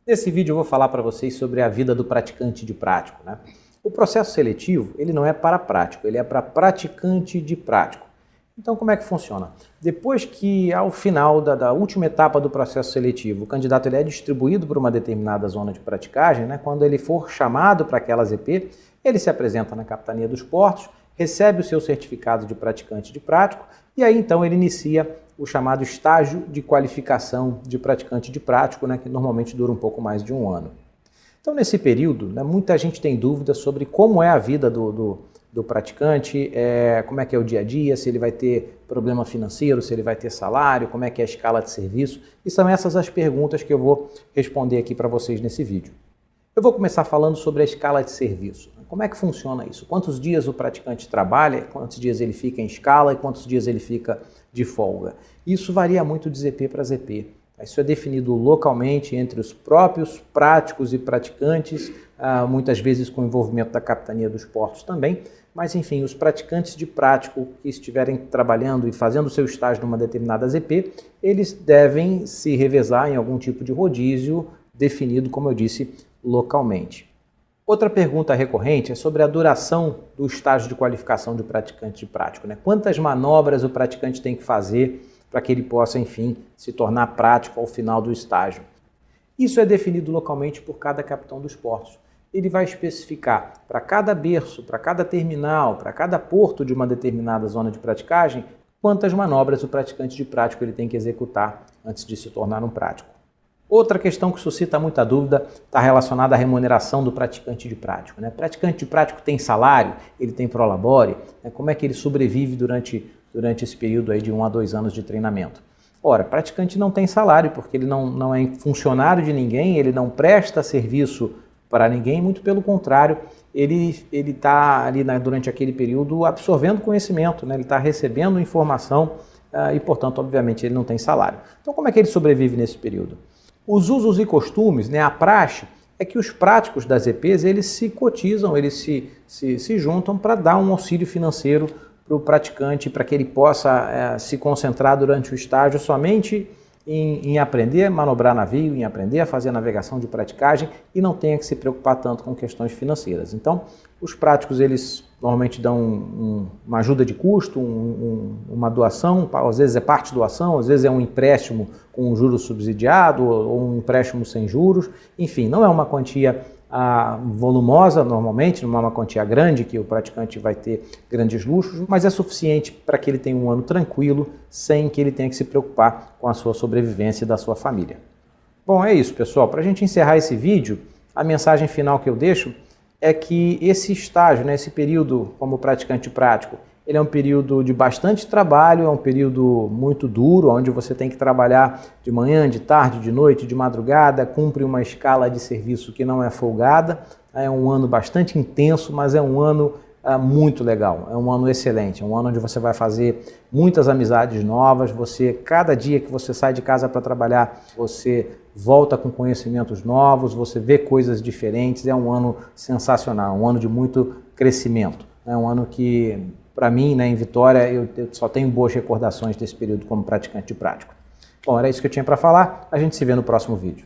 Nesse vídeo eu vou falar para vocês sobre a vida do praticante de prático, né? O processo seletivo, ele não é para prático, ele é para praticante de prático. Então como é que funciona? Depois que ao final da última etapa do processo seletivo, o candidato ele é distribuído para uma determinada zona de praticagem, né? Quando ele for chamado para aquela ZP, ele se apresenta na Capitania dos Portos, recebe o seu certificado de praticante de prático e aí então ele inicia o chamado estágio de qualificação de praticante de prático, né, que normalmente dura um pouco mais de um ano. Então nesse período, né, muita gente tem dúvidas sobre como é a vida do praticante, como é que é o dia a dia, se ele vai ter problema financeiro, se ele vai ter salário, como é que é a escala de serviço. E são essas as perguntas que eu vou responder aqui para vocês nesse vídeo. Eu vou começar falando sobre a escala de serviço. Como é que funciona isso? Quantos dias o praticante trabalha, quantos dias ele fica em escala e quantos dias ele fica de folga? Isso varia muito de ZP para ZP. Isso é definido localmente entre os próprios práticos e praticantes, muitas vezes com envolvimento da Capitania dos Portos também, mas enfim, os praticantes de prático que estiverem trabalhando e fazendo o seu estágio numa determinada ZP, eles devem se revezar em algum tipo de rodízio definido, como eu disse, localmente. Outra pergunta recorrente é sobre a duração do estágio de qualificação de praticante de prático, né? Quantas manobras o praticante tem que fazer para que ele possa, enfim, se tornar prático ao final do estágio? Isso é definido localmente por cada capitão dos portos. Ele vai especificar para cada berço, para cada terminal, para cada porto de uma determinada zona de praticagem, quantas manobras o praticante de prático ele tem que executar antes de se tornar um prático. Outra questão que suscita muita dúvida está relacionada à remuneração do praticante de prático, né? Praticante de prático tem salário, ele tem prolabore, né? Como é que ele sobrevive durante esse período aí de 1 a 2 anos de treinamento? Ora, praticante não tem salário porque ele não é funcionário de ninguém, ele não presta serviço para ninguém, muito pelo contrário, ele está ali durante aquele período absorvendo conhecimento, né? Ele está recebendo informação e, portanto, obviamente, ele não tem salário. Então, como é que ele sobrevive nesse período? Os usos e costumes, né, a praxe, é que os práticos das EPs, eles se cotizam, eles se juntam para dar um auxílio financeiro para o praticante, para que ele possa se concentrar durante o estágio somente em aprender a manobrar navio, em aprender a fazer a navegação de praticagem e não tenha que se preocupar tanto com questões financeiras. Então, os práticos, eles normalmente dão uma ajuda de custo, uma doação, às vezes é parte doação, às vezes é um empréstimo com um juro subsidiado ou um empréstimo sem juros. Enfim, não é uma quantia volumosa normalmente, não é uma quantia grande que o praticante vai ter grandes luxos, mas é suficiente para que ele tenha um ano tranquilo, sem que ele tenha que se preocupar com a sua sobrevivência e da sua família. Bom, é isso, pessoal. Para a gente encerrar esse vídeo, a mensagem final que eu deixo é que esse estágio, né, esse período como praticante prático, ele é um período de bastante trabalho, é um período muito duro, onde você tem que trabalhar de manhã, de tarde, de noite, de madrugada, cumpre uma escala de serviço que não é folgada. É um ano bastante intenso, mas é um ano muito legal, é um ano excelente, é um ano onde você vai fazer muitas amizades novas, cada dia que você sai de casa para trabalhar, você volta com conhecimentos novos, você vê coisas diferentes, é um ano sensacional, um ano de muito crescimento, é um ano que, para mim, né, em Vitória, eu só tenho boas recordações desse período como praticante de prático. Bom, era isso que eu tinha para falar, a gente se vê no próximo vídeo.